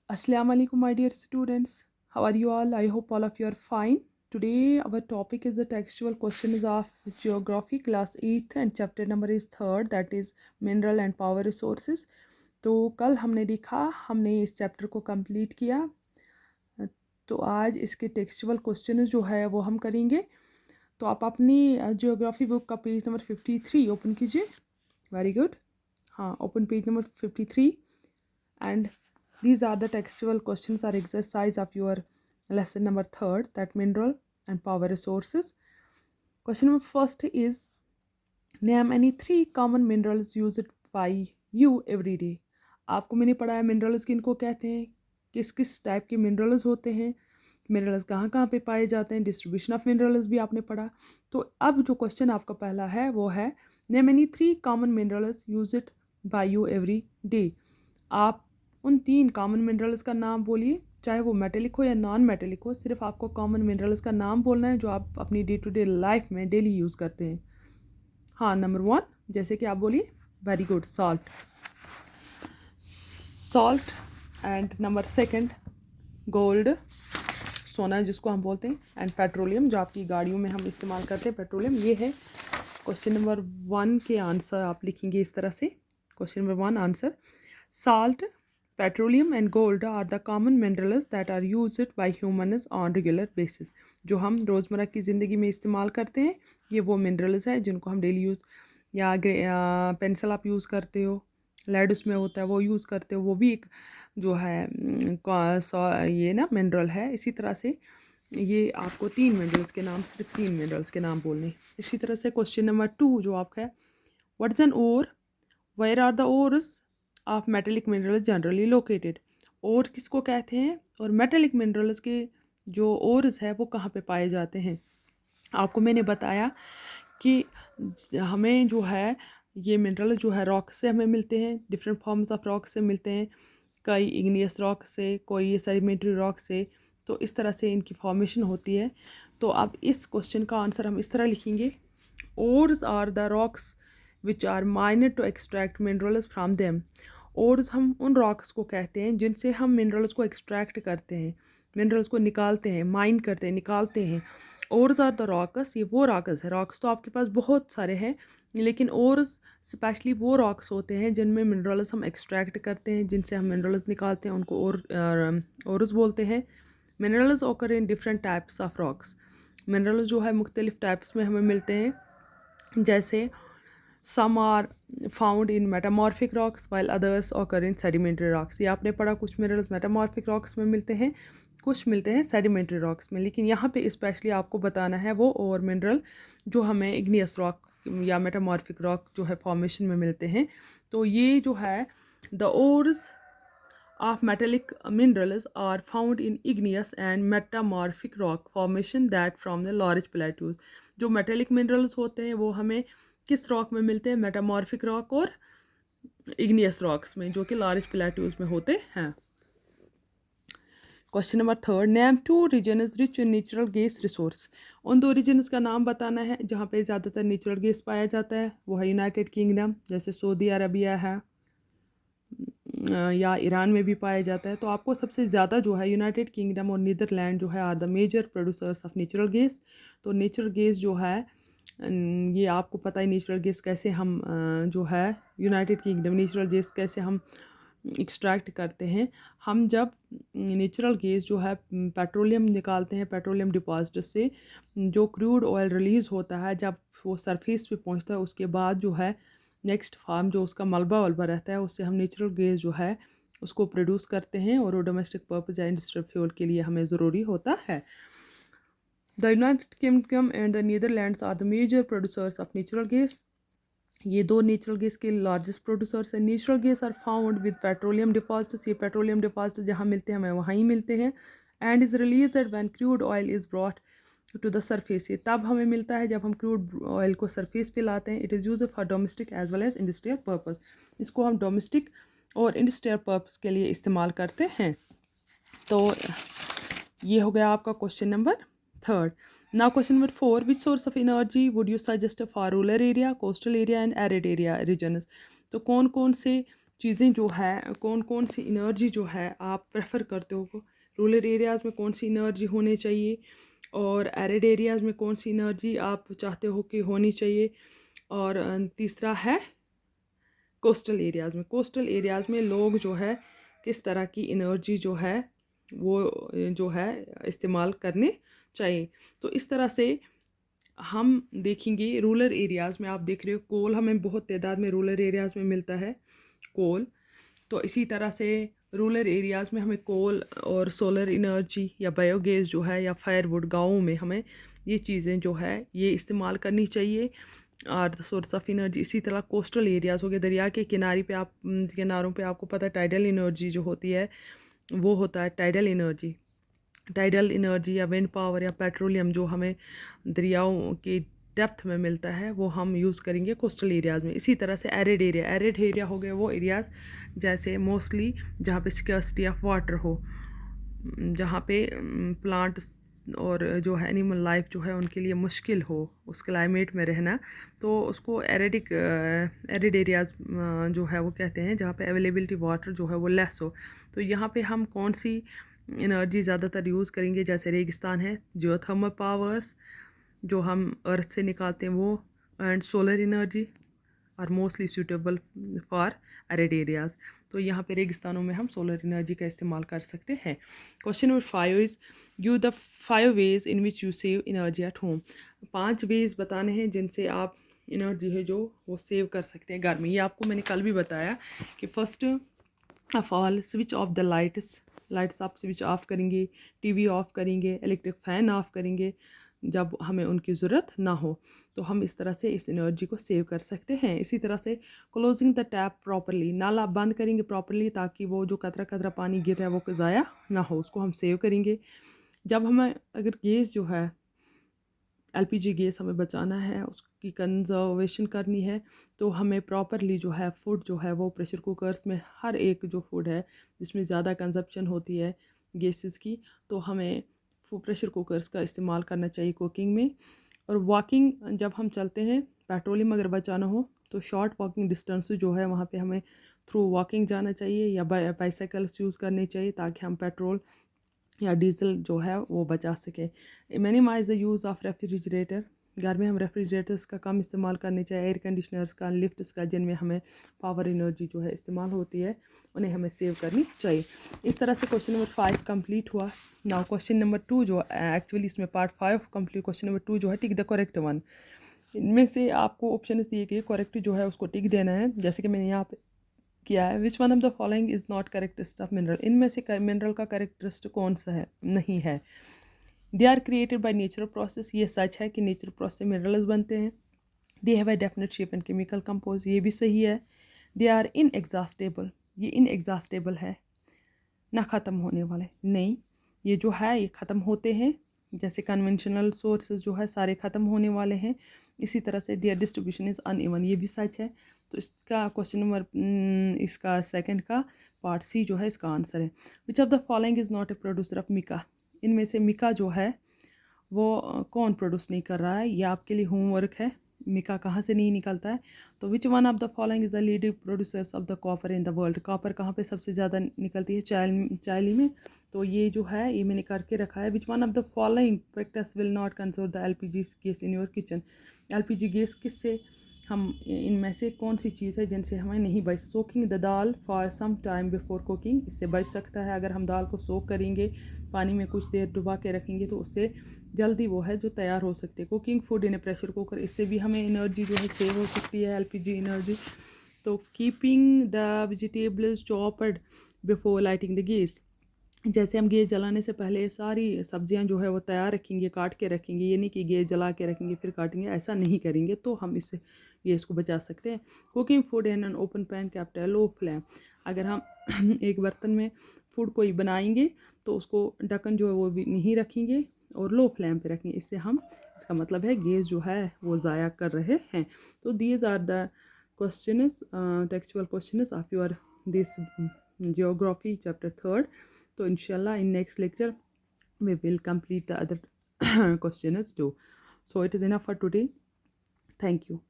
Assalamu alaikum, my dear students. How are you all? I hope all of you are fine. Today, our topic is the textual questions of geography, class 8th, and chapter number is 3rd, that is mineral and power resources. तो कल हमने देखा, हमने इस chapter को complete किया. तो आज इसके टेक्सचुअल क्वेश्चन जो है वो हम करेंगे. तो आप अपनी जियोग्राफी बुक का पेज नंबर 53 ओपन कीजिए. Very good. हाँ, open page number 53 and these are the textual questions or exercise of your lesson number 3rd, that mineral and power resources. Question number first is, name any 3 common minerals used by you every day. आपको मैंने पढ़ाया minerals किनको कहते हैं, किस किस type के minerals होते हैं, मिनरल्स कहाँ कहाँ पे पाए जाते हैं, डिस्ट्रीब्यूशन ऑफ मिनरल्स भी आपने पढ़ा. तो अब जो क्वेश्चन आपका पहला है वो है, name any 3 common minerals used by you every day. आप उन 3 कॉमन मिनरल्स का नाम बोलिए, चाहे वो मेटेलिक हो या नॉन मेटेलिक हो. सिर्फ आपको कॉमन मिनरल्स का नाम बोलना है जो आप अपनी डे टू डे लाइफ में डेली यूज़ करते हैं. हाँ, नंबर 1 जैसे कि आप बोलिए. Very good, salt. Salt. And number 2 gold, सोना जिसको हम बोलते हैं. एंड पेट्रोलियम, जो आपकी गाड़ियों में हम इस्तेमाल करते हैं, पेट्रोलियम. ये है क्वेश्चन नंबर 1 के आंसर. आप लिखेंगे इस तरह से. Question number 1 answer, salt, petroleum and gold are the common minerals that are used by humans on regular basis. जो हम रोज़मर्रा की ज़िंदगी में इस्तेमाल करते हैं, ये वो मिनरल्स हैं जिनको हम डेली यूज़, या पेंसिल आप यूज़ करते हो, लेड उसमें होता है वो यूज़ करते हो, वो भी एक जो है ये ना मिनरल है. इसी तरह से ये आपको 3 मिनरल्स के नाम, सिर्फ 3 मिनरल्स के नाम बोलने. इसी तरह से क्वेश्चन नंबर 2 जो आपका है, what is an ore, where are the ores of metallic minerals generally located. और किसको कहते हैं और मेटेलिक मिनरल्स के जो ओर्स है वो कहाँ पे पाए जाते हैं. आपको मैंने बताया कि हमें जो है ये मिनरल जो है रॉक से हमें मिलते हैं, डिफरेंट फॉर्म्स ऑफ रॉक से मिलते हैं. कई इग्नियस रॉक से, कोई ये सेडिमेंट्री रॉक से. तो इस तरह से इनकी फॉर्मेशन होती है. तो अब इस क्वेश्चन का आंसर हम इस तरह लिखेंगे, ores are the rocks which are mined to extract minerals from them. Ores हम उन रॉक्स को कहते हैं जिनसे हम मिनरल्स को एक्सट्रैक्ट करते हैं, मिनरल्स को निकालते हैं, माइन करते हैं, निकालते हैं. ओर्स आर द रॉक्स, ये वो रॉक्स है. रॉक्स तो आपके पास बहुत सारे हैं, लेकिन ओर्स स्पेशली वो रॉक्स होते हैं जिनमें मिनरल्स हम एक्सट्रैक्ट करते हैं, जिनसे हम मिनरल्स निकालते हैं, उनको ओर्स बोलते हैं. मिनरल्स ओकर in different types of rocks. Minerals जो है मुख्तलिफ टाइप्स में हमें मिलते हैं, जैसे some are found in metamorphic rocks while others occur in sedimentary rocks. ये आपने पढ़ा, कुछ मिनरल्स मेटामॉर्फिक रॉक्स में मिलते हैं, कुछ मिलते हैं सेडिमेंट्री रॉक्स में. लेकिन यहाँ पे स्पेशली आपको बताना है वो और मिनरल जो हमें इग्नियस रॉक या मेटामॉर्फिक रॉक जो है फॉर्मेशन में मिलते हैं. तो ये जो है the ores of metallic minerals are found in igneous and metamorphic rock formation that from the large plateaus. जो metallic minerals होते हैं वो हमें किस रॉक में मिलते हैं, मेटामॉर्फिक रॉक और इग्नियस रॉक्स में, जो कि लार्ज प्लेट्यूज में होते हैं. Question number 3, name 2 regions rich in natural gas resource. उन 2 रीजन्स का नाम बताना है जहाँ पे ज़्यादातर नेचुरल गैस पाया जाता है. वो है यूनाइटेड किंगडम, जैसे सऊदी अरबिया है, या ईरान में भी पाया जाता है. तो आपको सबसे ज़्यादा जो है यूनाइटेड किंगडम और नीदरलैंड जो है are the major producers of natural gas. तो नेचुरल गैस जो है ये आपको पता है नेचुरल गैस कैसे हम जो है यूनाइटेड किंगडम नेचुरल गैस कैसे हम एक्सट्रैक्ट करते हैं. हम जब नेचुरल गैस जो है पेट्रोलियम निकालते हैं पेट्रोलियम डिपॉजिट से, जो क्रूड ऑयल रिलीज़ होता है, जब वो सरफेस पे पहुंचता है उसके बाद जो है नेक्स्ट फार्म जो उसका मलबा वलबा रहता है उससे हम नेचुरल गैस जो है उसको प्रोड्यूस करते हैं, और वो डोमेस्टिक पर्पज़ या इंडस्ट्रियल फ्यूल के लिए हमें ज़रूरी होता है. The United Kingdom and the Netherlands are the major producers of natural gas. ये 2 नेचुरल गैस के लार्जेस्ट प्रोड्यूसर्स हैं. Natural gas are found with petroleum deposits. ये पेट्रोलियम डिपॉजिट जहाँ मिलते हैं हमें वहाँ ही मिलते हैं. And is released when crude oil is brought to the surface. ये तब हमें मिलता है जब हम क्रूड ऑयल को सरफेस पे लाते हैं. It is use for domestic as well as industrial purpose. इसको हम डोमेस्टिक और इंडस्ट्रियल पर्पस के लिए इस्तेमाल करते हैं. तो ये हो गया आपका question number 3. Now question number 4, which source of energy would you suggest for rural area, coastal area and arid area regions. तो कौन कौन से चीज़ें जो है, कौन कौन सी एनर्जी जो है आप प्रेफर करते हो। रूरल एरियाज़ में कौन सी एनर्जी होनी चाहिए और एरिड एरियाज़ में कौन सी एनर्जी आप चाहते हो कि होनी चाहिए। और तीसरा है कोस्टल एरियाज़ में। कोस्टल एरियाज़ में लोग जो है किस तरह की एनर्जी जो है वो जो है इस्तेमाल करने चाहिए। तो इस तरह से हम देखेंगे रूरल एरियाज़ में। आप देख रहे हो कोल हमें बहुत तादाद में रूरल एरियाज़ में मिलता है कोल। तो इसी तरह से रूरल एरियाज़ में हमें कोल और सोलर एनर्जी या बायोगैस जो है या फायरवुड गाँवों में हमें ये चीज़ें जो है ये इस्तेमाल करनी चाहिए और सोर्स ऑफ एनर्जी। इसी तरह कोस्टल एरियाज़ हो गए, दरिया के किनारे पे आप किनारों पे आपको पता है टाइडल एनर्जी जो होती है वो होता है टाइडल एनर्जी। टाइडल एनर्जी या विंड पावर या पेट्रोलियम जो हमें दरियाओं की डेप्थ में मिलता है वो हम यूज़ करेंगे कोस्टल एरियाज़ में। इसी तरह से एरिड एरिया हो गए वो एरियाज़ जैसे मोस्टली जहाँ पे स्कैर्सिटी ऑफ वाटर हो, जहाँ पे प्लांट्स और जो है एनिमल लाइफ जो है उनके लिए मुश्किल हो उस क्लाइमेट में रहना, तो उसको एरिड एरियाज़ जो है वो कहते हैं, जहाँ पे अवेलेबिलिटी वाटर जो है वो लेस हो। तो यहाँ पे हम कौन सी एनर्जी ज़्यादातर यूज़ करेंगे, जैसे रेगिस्तान है, जियोथर्मल पावर्स जो हम अर्थ से निकालते हैं वो, and solar energy are mostly suitable for arid areas. तो यहाँ पे रेगिस्तानों में हम सोलर एनर्जी का इस्तेमाल कर सकते हैं। Question number 5 is give the 5 ways in which you save energy at home. 5 ways बताने हैं जिनसे आप एनर्जी है जो वो सेव कर सकते हैं घर में। ये आपको मैंने कल भी बताया कि first of all switch off the lights आप स्विच ऑफ करेंगे, टीवी ऑफ करेंगे, इलेक्ट्रिक फ़ैन ऑफ करेंगे जब हमें उनकी ज़रूरत ना हो। तो हम इस तरह से इस एनर्जी को सेव कर सकते हैं। इसी तरह से क्लोजिंग द टैप प्रॉपरली, नल आप बंद करेंगे प्रॉपरली ताकि वो जो कतरा कतरा पानी गिर रहा है वो ज़ाया ना हो, उसको हम सेव करेंगे। जब हमें अगर गैस जो है एलपीजी गैस हमें बचाना है, उसकी कंजर्वेशन करनी है, तो हमें प्रॉपरली जो है फूड जो है वो प्रेशर कुकर्स में हर एक जो फूड है जिसमें ज़्यादा कंजप्शन होती है गैसेस की, तो हमें प्रेशर कुकर्स का इस्तेमाल करना चाहिए कुकिंग में। और वॉकिंग जब हम चलते हैं, पेट्रोलियम अगर बचाना हो तो शॉर्ट वॉकिंग डिस्टेंस जो है वहाँ पे हमें थ्रू वॉकिंग जाना चाहिए या बाईसाइकिल्स यूज़ करने चाहिए ताकि हम पेट्रोल या डीजल जो है वो बचा सके। Minimize the use of refrigerator, घर में हम रेफ्रिजरेटर्स का कम इस्तेमाल करने चाहिए। एयर कंडीशनर्स का, लिफ्ट्स का, जिनमें हमें पावर एनर्जी जो है इस्तेमाल होती है, उन्हें हमें सेव करनी चाहिए। इस तरह से क्वेश्चन नंबर 5 कंप्लीट हुआ। नाउ क्वेश्चन नंबर 2 जो एक्चुअली इसमें पार्ट 5 कंप्लीट, क्वेश्चन नंबर 2 जो है टिक द करेक्ट वन। इनमें से आपको ऑप्शन दिए गए, करेक्ट जो है उसको टिक देना है, जैसे कि मैंने यहाँ पे किया है। Which one of the following is not characteristic of mineral, इनमें से मिनरल का करेक्टरिस्टिक कौन सा है, नहीं है। They are created by natural process, ये सच है कि नेचुरल प्रोसेस से मिनरल्स बनते हैं। They have a definite shape and chemical compose, ये भी सही है। दे आर इनएग्जॉस्टेबल, ये इनएग्जॉस्टेबल है, ना ख़त्म होने वाले, नहीं, ये जो है ये ख़त्म होते हैं, जैसे कन्वेंशनल सोर्सेज जो है सारे ख़त्म होने वाले हैं। इसी तरह से देयर डिस्ट्रीब्यूशन इज़ अनइवन, ये भी सच है। तो इसका क्वेश्चन नंबर इसका सेकंड का पार्ट सी जो है इसका आंसर है। Which of the following is not a producer of mica, इनमें से मिका जो है वो कौन प्रोड्यूस नहीं कर रहा है, ये आपके लिए होमवर्क है। मिका कहाँ से नहीं निकलता है। तो which one of the following is the leading producers of the copper in the world, copper कहाँ पे सबसे ज़्यादा निकलती है, चाइली में। तो ये जो है ये मैंने करके रखा है। Which one of the following factors will not conserve the LPG gas in your kitchen, LPG gas किससे हम, इनमें से कौन सी चीज़ है जिनसे हमें नहीं बच। Soaking the dal for some time before cooking, इससे बच सकता है अगर हम दाल को सोक करेंगे, पानी में कुछ देर डुबा के रखेंगे तो उससे जल्दी वो है जो तैयार हो सकती है। Cooking food in A pressure cooker, इससे भी हमें एनर्जी जो है सेव हो सकती है, एलपीजी एनर्जी। तो keeping the vegetables chopped before lighting the gas, जैसे हम गैस जलाने से पहले सारी सब्जियां जो है वो तैयार रखेंगे, काट के रखेंगे, ये नहीं कि गैस जला के रखेंगे फिर काटेंगे, ऐसा नहीं करेंगे, तो हम इससे गैस को बचा सकते हैं। Cooking food in an open pan kept low flame, अगर हम एक बर्तन में फूड कोई बनाएंगे तो उसको ढक्कन जो है वो भी नहीं रखेंगे और लो फ्लेम पे रखेंगे, इससे हम, इसका मतलब है गैस जो है वो ज़ाया कर रहे हैं। तो these are the questions, textual questions of your this geography chapter 3rd। तो इंशाल्लाह in next lecture we will complete the other questions too. So it is enough for today. Thank you.